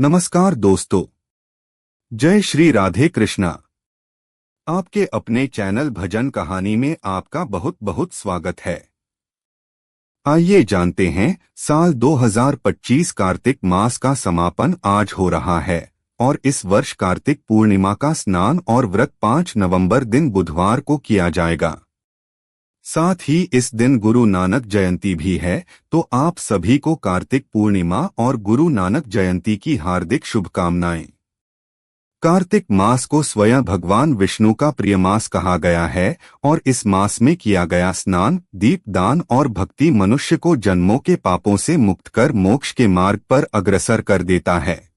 नमस्कार दोस्तों, जय श्री राधे कृष्णा। आपके अपने चैनल भजन कहानी में आपका बहुत बहुत स्वागत है। आइए जानते हैं, साल 2025 कार्तिक मास का समापन आज हो रहा है और इस वर्ष कार्तिक पूर्णिमा का स्नान और व्रत 5 नवंबर दिन बुधवार को किया जाएगा। साथ ही इस दिन गुरु नानक जयंती भी है, तो आप सभी को कार्तिक पूर्णिमा और गुरु नानक जयंती की हार्दिक शुभकामनाएं। कार्तिक मास को स्वयं भगवान विष्णु का प्रिय मास कहा गया है और इस मास में किया गया स्नान, दीपदान और भक्ति मनुष्य को जन्मों के पापों से मुक्त कर मोक्ष के मार्ग पर अग्रसर कर देता है।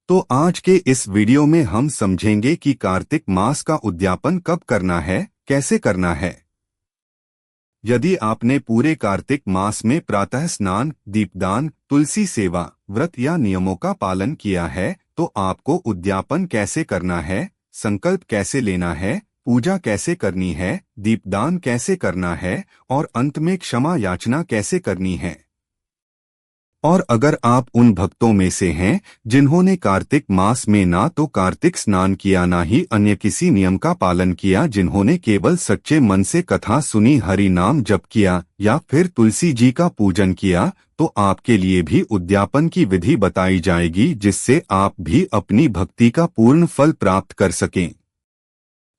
तो आज के इस वीडियो में हम समझेंगे कि कार्तिक मास का उद्यापन कब करना है, कैसे करना है। यदि आपने पूरे कार्तिक मास में प्रातः स्नान, दीपदान, तुलसी सेवा, व्रत या नियमों का पालन किया है, तो आपको उद्यापन कैसे करना है, संकल्प कैसे लेना है, पूजा कैसे करनी है, दीपदान कैसे करना है और अंत में क्षमा याचना कैसे करनी है। और अगर आप उन भक्तों में से हैं जिन्होंने कार्तिक मास में ना तो कार्तिक स्नान किया ना ही अन्य किसी नियम का पालन किया, जिन्होंने केवल सच्चे मन से कथा सुनी, हरि नाम जप किया या फिर तुलसी जी का पूजन किया, तो आपके लिए भी उद्यापन की विधि बताई जाएगी, जिससे आप भी अपनी भक्ति का पूर्ण फल प्राप्त कर सकें।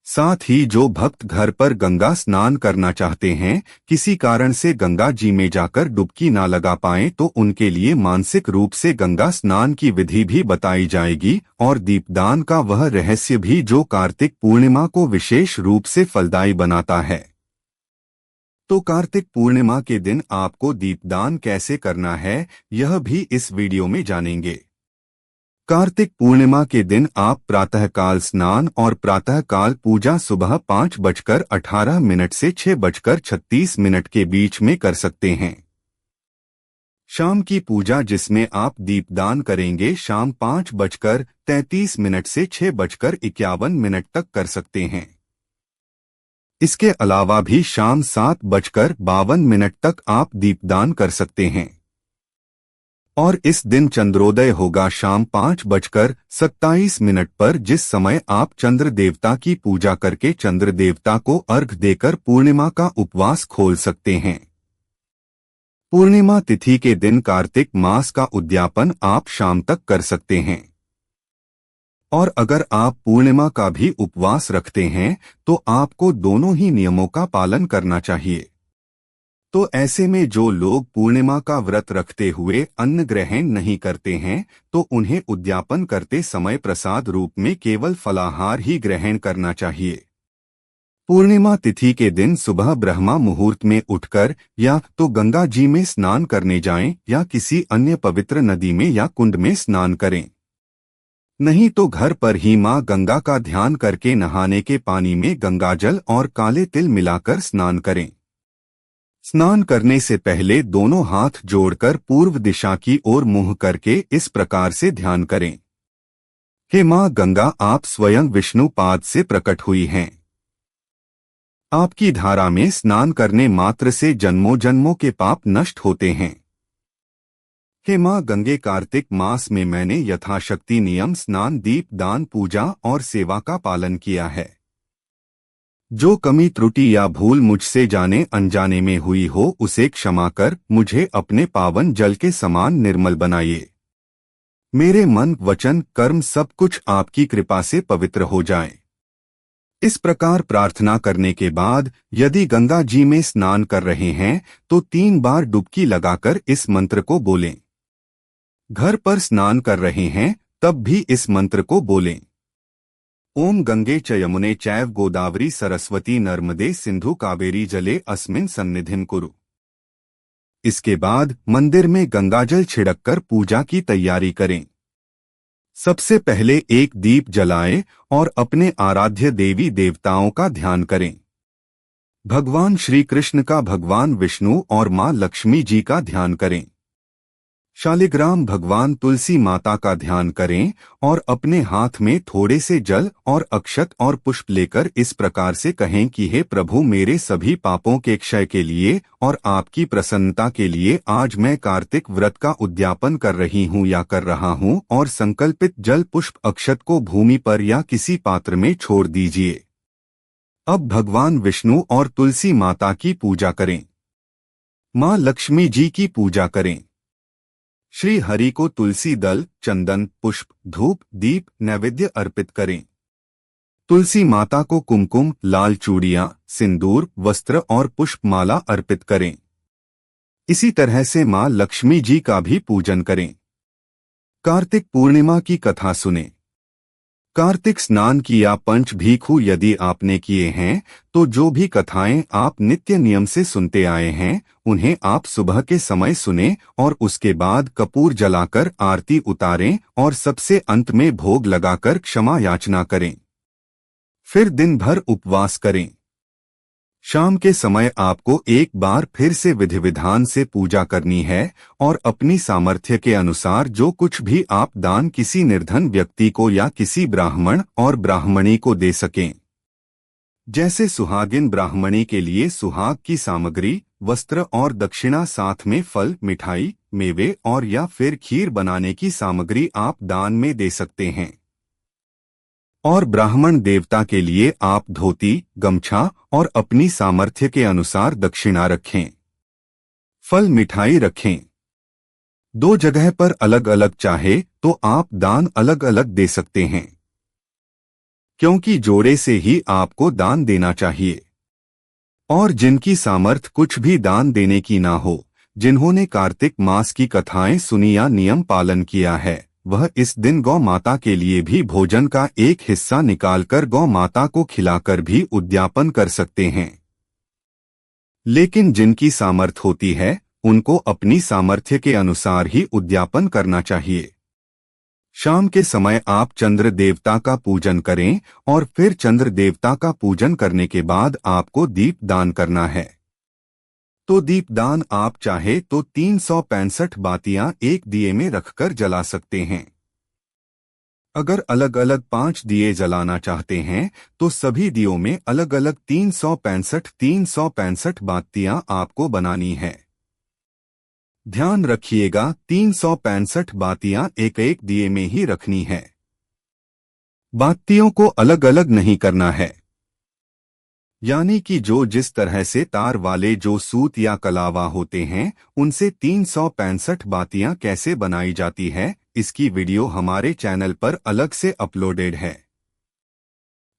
साथ ही जो भक्त घर पर गंगा स्नान करना चाहते हैं, किसी कारण से गंगा जी में जाकर डुबकी ना लगा पाएं, तो उनके लिए मानसिक रूप से गंगा स्नान की विधि भी बताई जाएगी और दीपदान का वह रहस्य भी जो कार्तिक पूर्णिमा को विशेष रूप से फलदायी बनाता है। तो कार्तिक पूर्णिमा के दिन आपको दीपदान कैसे करना है, यह भी इस वीडियो में जानेंगे। कार्तिक पूर्णिमा के दिन आप प्रातःकाल स्नान और प्रातःकाल पूजा सुबह 5:18 से 6:36 के बीच में कर सकते हैं। शाम की पूजा जिसमें आप दीपदान करेंगे शाम 5:33 से 6:51 तक कर सकते हैं। इसके अलावा भी शाम 7:52 तक आप दीपदान कर सकते हैं। और इस दिन चंद्रोदय होगा शाम 5:27 पर, जिस समय आप चंद्र देवता की पूजा करके चंद्र देवता को अर्घ्य देकर पूर्णिमा का उपवास खोल सकते हैं। पूर्णिमा तिथि के दिन कार्तिक मास का उद्यापन आप शाम तक कर सकते हैं। और अगर आप पूर्णिमा का भी उपवास रखते हैं तो आपको दोनों ही नियमों का पालन करना चाहिए। तो ऐसे में जो लोग पूर्णिमा का व्रत रखते हुए अन्न ग्रहण नहीं करते हैं, तो उन्हें उद्यापन करते समय प्रसाद रूप में केवल फलाहार ही ग्रहण करना चाहिए। पूर्णिमा तिथि के दिन सुबह ब्रह्मा मुहूर्त में उठकर या तो गंगा जी में स्नान करने जाएं या किसी अन्य पवित्र नदी में या कुंड में स्नान करें। नहीं तो घर पर ही मां गंगा का ध्यान करके नहाने के पानी में गंगाजल और काले तिल मिलाकर स्नान करें। स्नान करने से पहले दोनों हाथ जोड़कर पूर्व दिशा की ओर मुंह करके इस प्रकार से ध्यान करें, हे मां गंगा, आप स्वयं विष्णु पाद से प्रकट हुई हैं। आपकी धारा में स्नान करने मात्र से जन्मों जन्मों के पाप नष्ट होते हैं। हे मां गंगे, कार्तिक मास में मैंने यथाशक्ति नियम स्नान, दीप दान, पूजा और सेवा का पालन किया है। जो कमी त्रुटि या भूल मुझसे जाने अनजाने में हुई हो उसे क्षमा कर मुझे अपने पावन जल के समान निर्मल बनाइए। मेरे मन, वचन, कर्म सब कुछ आपकी कृपा से पवित्र हो जाए। इस प्रकार प्रार्थना करने के बाद यदि गंगा जी में स्नान कर रहे हैं तो 3 बार डुबकी लगाकर इस मंत्र को बोलें। घर पर स्नान कर रहे हैं तब भी इस मंत्र को बोलें, ओम गंगे च यमुने चैव गोदावरी सरस्वती नर्मदे सिंधु कावेरी जले अस्मिन् सन्निधिं कुरु। इसके बाद मंदिर में गंगाजल छिड़ककर पूजा की तैयारी करें। सबसे पहले एक दीप जलाएं और अपने आराध्य देवी देवताओं का ध्यान करें। भगवान श्री कृष्ण का, भगवान विष्णु और मां लक्ष्मी जी का ध्यान करें। शालिग्राम भगवान तुलसी माता का ध्यान करें और अपने हाथ में थोड़े से जल और अक्षत और पुष्प लेकर इस प्रकार से कहें कि हे प्रभु, मेरे सभी पापों के क्षय के लिए और आपकी प्रसन्नता के लिए आज मैं कार्तिक व्रत का उद्यापन कर रही हूँ या कर रहा हूँ, और संकल्पित जल पुष्प अक्षत को भूमि पर या किसी पात्र में छोड़ दीजिए। अब भगवान विष्णु और तुलसी माता की पूजा करें। माँ लक्ष्मी जी की पूजा करें। श्री हरि को तुलसी दल, चंदन, पुष्प, धूप, दीप, नैवेद्य अर्पित करें। तुलसी माता को कुमकुम, लाल चूड़ियां, सिंदूर, वस्त्र और पुष्पमाला अर्पित करें। इसी तरह से मां लक्ष्मी जी का भी पूजन करें। कार्तिक पूर्णिमा की कथा सुनें। कार्तिक स्नान की या पंच भीखु यदि आपने किए हैं तो जो भी कथाएं आप नित्य नियम से सुनते आए हैं उन्हें आप सुबह के समय सुनें और उसके बाद कपूर जलाकर आरती उतारें और सबसे अंत में भोग लगाकर क्षमा याचना करें। फिर दिन भर उपवास करें। शाम के समय आपको एक बार फिर से विधि विधान से पूजा करनी है और अपनी सामर्थ्य के अनुसार जो कुछ भी आप दान किसी निर्धन व्यक्ति को या किसी ब्राह्मण और ब्राह्मणी को दे सकें। जैसे सुहागिन ब्राह्मणी के लिए सुहाग की सामग्री, वस्त्र और दक्षिणा, साथ में फल, मिठाई, मेवे और या फिर खीर बनाने की सामग्री आप दान में दे सकते हैं। और ब्राह्मण देवता के लिए आप धोती, गमछा और अपनी सामर्थ्य के अनुसार दक्षिणा रखें। फल, मिठाई रखें। 2 जगह पर अलग अलग चाहे तो आप दान अलग अलग दे सकते हैं, क्योंकि जोड़े से ही आपको दान देना चाहिए। और जिनकी सामर्थ कुछ भी दान देने की ना हो, जिन्होंने कार्तिक मास की कथाएं सुनी या नियम पालन किया है, वह इस दिन गौ माता के लिए भी भोजन का एक हिस्सा निकालकर गौ माता को खिलाकर भी उद्यापन कर सकते हैं। लेकिन जिनकी सामर्थ होती है उनको अपनी सामर्थ्य के अनुसार ही उद्यापन करना चाहिए। शाम के समय आप चंद्र देवता का पूजन करें और फिर चंद्र देवता का पूजन करने के बाद आपको दीप दान करना है। तो दीपदान आप चाहे तो 365 बातियां एक दिए में रखकर जला सकते हैं। अगर अलग अलग 5 दिए जलाना चाहते हैं तो सभी दियों में अलग अलग 365 बातियां आपको बनानी है। ध्यान रखिएगा, 365 बातियां एक एक दिए में ही रखनी है। बातियों को अलग अलग नहीं करना है। यानी कि जो जिस तरह से तार वाले जो सूत या कलावा होते हैं उनसे 365 बातियां कैसे बनाई जाती है, इसकी वीडियो हमारे चैनल पर अलग से अपलोडेड है।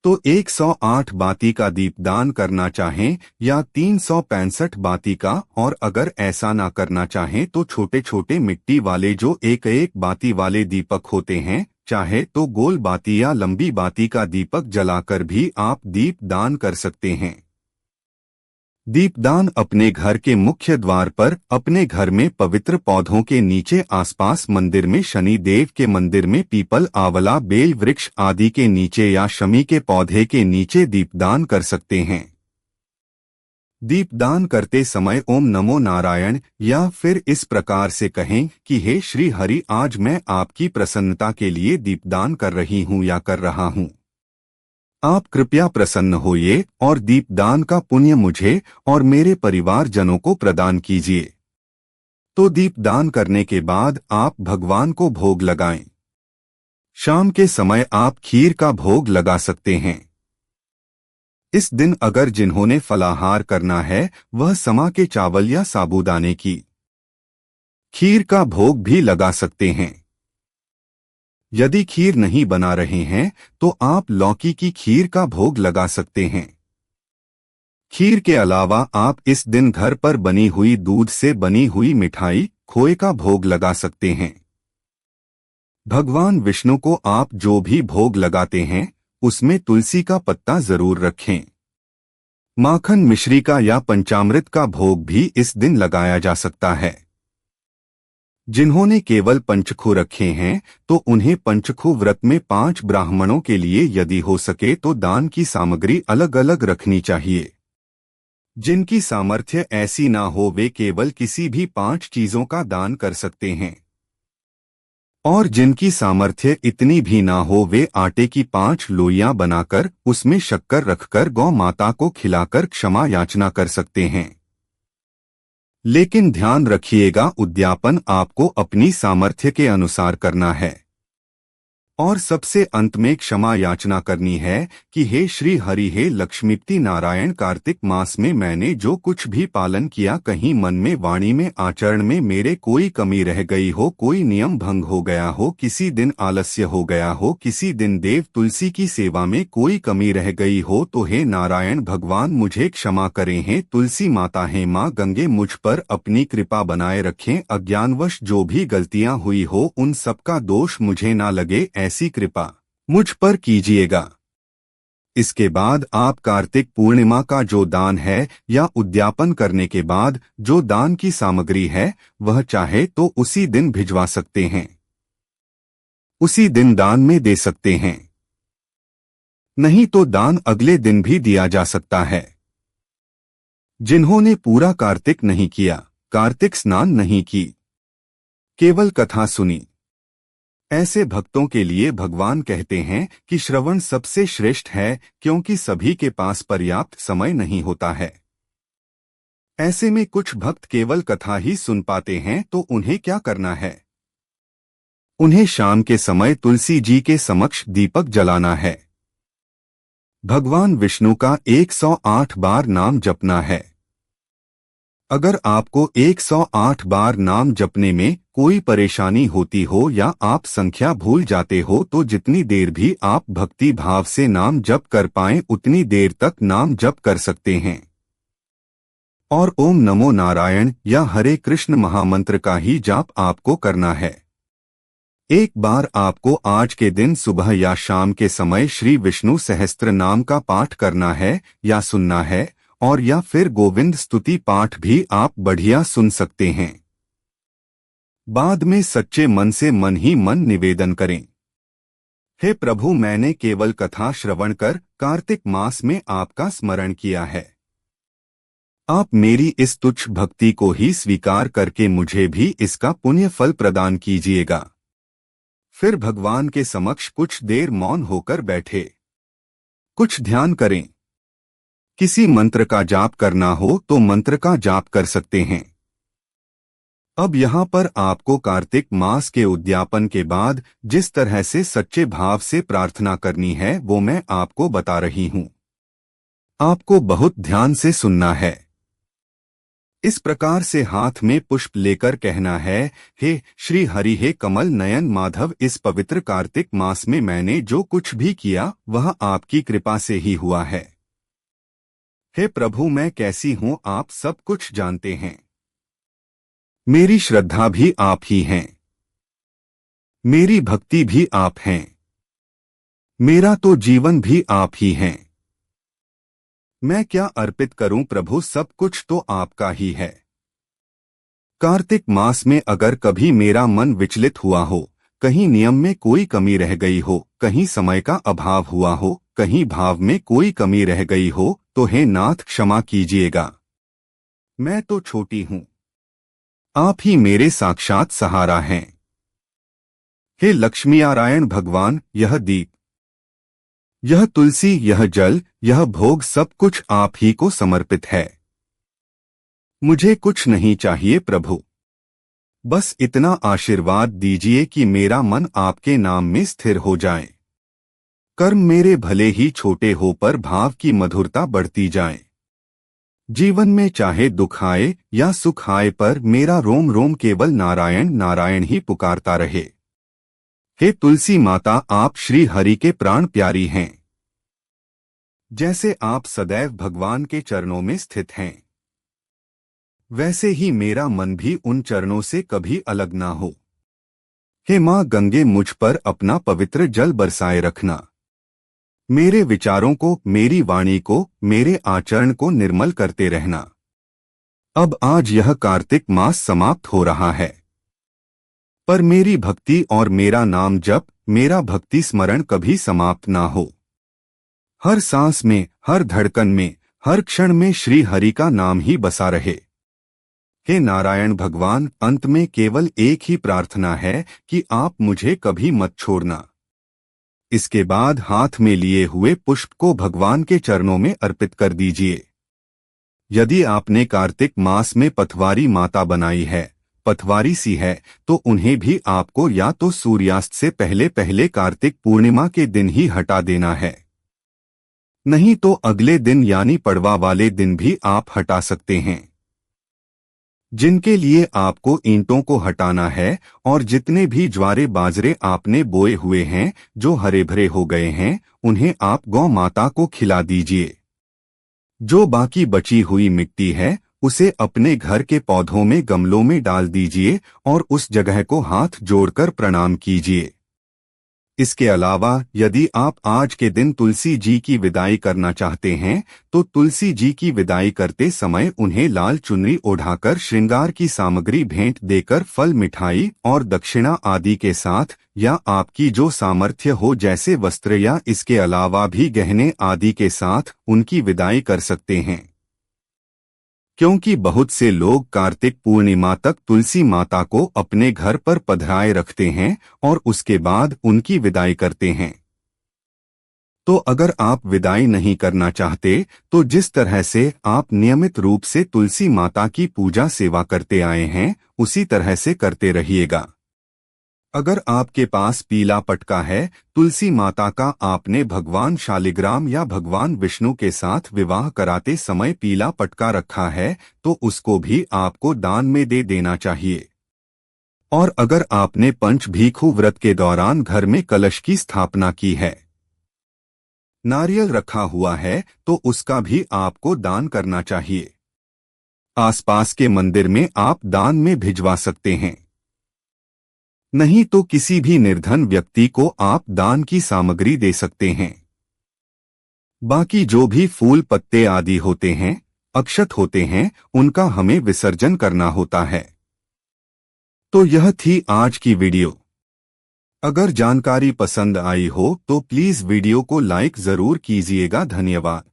तो 108 बाती का दीपदान करना चाहें या 365 बाती का, और अगर ऐसा ना करना चाहें तो छोटे छोटे मिट्टी वाले जो एक एक बाती वाले दीपक होते हैं, चाहे तो गोल बाती या लंबी बाती का दीपक जलाकर भी आप दीप दान कर सकते हैं। दीपदान अपने घर के मुख्य द्वार पर, अपने घर में पवित्र पौधों के नीचे, आसपास मंदिर में, शनि देव के मंदिर में, पीपल, आंवला, बेल वृक्ष आदि के नीचे या शमी के पौधे के नीचे दीपदान कर सकते हैं। दीपदान करते समय ओम नमो नारायण या फिर इस प्रकार से कहें कि हे श्री हरि, आज मैं आपकी प्रसन्नता के लिए दीपदान कर रही हूँ या कर रहा हूँ। आप कृपया प्रसन्न होइए और दीपदान का पुण्य मुझे और मेरे परिवारजनों को प्रदान कीजिए। तो दीपदान करने के बाद आप भगवान को भोग लगाएं। शाम के समय आप खीर का भोग लगा सकते हैं। इस दिन अगर जिन्होंने फलाहार करना है वह समा के चावल या साबूदाने की खीर का भोग भी लगा सकते हैं। यदि खीर नहीं बना रहे हैं तो आप लौकी की खीर का भोग लगा सकते हैं। खीर के अलावा आप इस दिन घर पर बनी हुई दूध से बनी हुई मिठाई, खोए का भोग लगा सकते हैं। भगवान विष्णु को आप जो भी भोग लगाते हैं उसमें तुलसी का पत्ता जरूर रखें। माखन, मिश्री का या पंचामृत का भोग भी इस दिन लगाया जा सकता है। जिन्होंने केवल पंचखु रखे हैं तो उन्हें पंचखु व्रत में 5 ब्राह्मणों के लिए यदि हो सके तो दान की सामग्री अलग अलग रखनी चाहिए। जिनकी सामर्थ्य ऐसी ना हो वे केवल किसी भी 5 चीजों का दान कर सकते हैं। और जिनकी सामर्थ्य इतनी भी ना हो वे आटे की 5 लोइयां बनाकर उसमें शक्कर रखकर गौ माता को खिलाकर क्षमा याचना कर सकते हैं। लेकिन ध्यान रखिएगा, उद्यापन आपको अपनी सामर्थ्य के अनुसार करना है और सबसे अंत में क्षमा याचना करनी है कि हे श्री हरि, हे लक्ष्मीपति नारायण, कार्तिक मास में मैंने जो कुछ भी पालन किया, कहीं मन में, वाणी में, आचरण में मेरे कोई कमी रह गई हो, कोई नियम भंग हो गया हो, किसी दिन आलस्य हो गया हो, किसी दिन देव तुलसी की सेवा में कोई कमी रह गई हो, तो हे नारायण भगवान मुझे क्षमा करें। हे तुलसी माता, हे माँ गंगे, मुझ पर अपनी कृपा बनाए रखें। अज्ञानवश जो भी गलतियां हुई हो उन सबका दोष मुझे ना लगे, ऐसी कृपा मुझ पर कीजिएगा। इसके बाद आप कार्तिक पूर्णिमा का जो दान है या उद्यापन करने के बाद जो दान की सामग्री है वह चाहे तो उसी दिन भिजवा सकते हैं, उसी दिन दान में दे सकते हैं, नहीं तो दान अगले दिन भी दिया जा सकता है। जिन्होंने पूरा कार्तिक नहीं किया, कार्तिक स्नान नहीं की, केवल कथा सुनी, ऐसे भक्तों के लिए भगवान कहते हैं कि श्रवण सबसे श्रेष्ठ है, क्योंकि सभी के पास पर्याप्त समय नहीं होता है। ऐसे में कुछ भक्त केवल कथा ही सुन पाते हैं, तो उन्हें क्या करना है? उन्हें शाम के समय तुलसी जी के समक्ष दीपक जलाना है, भगवान विष्णु का 108 बार नाम जपना है। अगर आपको 108 बार नाम जपने में कोई परेशानी होती हो या आप संख्या भूल जाते हो, तो जितनी देर भी आप भक्ति भाव से नाम जप कर पाएं उतनी देर तक नाम जप कर सकते हैं। और ओम नमो नारायण या हरे कृष्ण महामंत्र का ही जाप आपको करना है। एक बार आपको आज के दिन सुबह या शाम के समय श्री विष्णु सहस्त्र नाम का पाठ करना है या सुनना है, और या फिर गोविंद स्तुति पाठ भी आप बढ़िया सुन सकते हैं। बाद में सच्चे मन से मन ही मन निवेदन करें, हे प्रभु, मैंने केवल कथा श्रवण कर कार्तिक मास में आपका स्मरण किया है। आप मेरी इस तुच्छ भक्ति को ही स्वीकार करके मुझे भी इसका पुण्य फल प्रदान कीजिएगा। फिर भगवान के समक्ष कुछ देर मौन होकर बैठे, कुछ ध्यान करें। किसी मंत्र का जाप करना हो तो मंत्र का जाप कर सकते हैं। अब यहाँ पर आपको कार्तिक मास के उद्यापन के बाद जिस तरह से सच्चे भाव से प्रार्थना करनी है वो मैं आपको बता रही हूँ। आपको बहुत ध्यान से सुनना है। इस प्रकार से हाथ में पुष्प लेकर कहना है, हे श्री हरि, हे कमल नयन माधव, इस पवित्र कार्तिक मास में मैंने जो कुछ भी किया वह आपकी कृपा से ही हुआ है। हे प्रभु, मैं कैसी हूँ आप सब कुछ जानते हैं। मेरी श्रद्धा भी आप ही हैं, मेरी भक्ति भी आप हैं, मेरा तो जीवन भी आप ही हैं। मैं क्या अर्पित करूं प्रभु, सब कुछ तो आपका ही है। कार्तिक मास में अगर कभी मेरा मन विचलित हुआ हो, कहीं नियम में कोई कमी रह गई हो, कहीं समय का अभाव हुआ हो, कहीं भाव में कोई कमी रह गई हो, तो हे नाथ क्षमा कीजिएगा। मैं तो छोटी हूँ, आप ही मेरे साक्षात सहारा हैं। हे लक्ष्मी नारायण भगवान, यह दीप, यह तुलसी, यह जल, यह भोग सब कुछ आप ही को समर्पित है। मुझे कुछ नहीं चाहिए प्रभु, बस इतना आशीर्वाद दीजिए कि मेरा मन आपके नाम में स्थिर हो जाए। कर्म मेरे भले ही छोटे हो पर भाव की मधुरता बढ़ती जाए। जीवन में चाहे दुख आए या सुख आए पर मेरा रोम रोम केवल नारायण नारायण ही पुकारता रहे। हे तुलसी माता, आप श्री हरि के प्राण प्यारी हैं। जैसे आप सदैव भगवान के चरणों में स्थित हैं, वैसे ही मेरा मन भी उन चरणों से कभी अलग ना हो। हे माँ गंगे, मुझ पर अपना पवित्र जल बरसाए रखना। मेरे विचारों को, मेरी वाणी को, मेरे आचरण को निर्मल करते रहना। अब आज यह कार्तिक मास समाप्त हो रहा है, पर मेरी भक्ति और मेरा नाम जप, मेरा भक्ति स्मरण कभी समाप्त ना हो। हर सांस में, हर धड़कन में, हर क्षण में श्री हरि का नाम ही बसा रहे। हे नारायण भगवान, अंत में केवल एक ही प्रार्थना है कि आप मुझे कभी मत छोड़ना। इसके बाद हाथ में लिए हुए पुष्प को भगवान के चरणों में अर्पित कर दीजिए। यदि आपने कार्तिक मास में पथवारी माता बनाई है, पथवारी सी है, तो उन्हें भी आपको या तो सूर्यास्त से पहले पहले कार्तिक पूर्णिमा के दिन ही हटा देना है, नहीं तो अगले दिन यानी पड़वा वाले दिन भी आप हटा सकते हैं। जिनके लिए आपको ईंटों को हटाना है और जितने भी ज्वारे बाजरे आपने बोए हुए हैं जो हरे भरे हो गए हैं, उन्हें आप गौ माता को खिला दीजिए। जो बाकी बची हुई मिट्टी है उसे अपने घर के पौधों में गमलों में डाल दीजिए और उस जगह को हाथ जोड़कर प्रणाम कीजिए। इसके अलावा यदि आप आज के दिन तुलसी जी की विदाई करना चाहते हैं तो तुलसी जी की विदाई करते समय उन्हें लाल चुनरी ओढ़ाकर श्रृंगार की सामग्री भेंट देकर फल, मिठाई और दक्षिणा आदि के साथ, या आपकी जो सामर्थ्य हो जैसे वस्त्र या इसके अलावा भी गहने आदि के साथ उनकी विदाई कर सकते हैं। क्योंकि बहुत से लोग कार्तिक पूर्णिमा तक तुलसी माता को अपने घर पर पधराए रखते हैं और उसके बाद उनकी विदाई करते हैं। तो अगर आप विदाई नहीं करना चाहते तो जिस तरह से आप नियमित रूप से तुलसी माता की पूजा सेवा करते आए हैं उसी तरह से करते रहिएगा। अगर आपके पास पीला पटका है, तुलसी माता का आपने भगवान शालिग्राम या भगवान विष्णु के साथ विवाह कराते समय पीला पटका रखा है तो उसको भी आपको दान में दे देना चाहिए। और अगर आपने पंचभीखु व्रत के दौरान घर में कलश की स्थापना की है, नारियल रखा हुआ है, तो उसका भी आपको दान करना चाहिए। आसपास के मंदिर में आप दान में भिजवा सकते हैं, नहीं तो किसी भी निर्धन व्यक्ति को आप दान की सामग्री दे सकते हैं। बाकी जो भी फूल पत्ते आदि होते हैं, अक्षत होते हैं, उनका हमें विसर्जन करना होता है। तो यह थी आज की वीडियो। अगर जानकारी पसंद आई हो तो प्लीज वीडियो को लाइक जरूर कीजिएगा। धन्यवाद।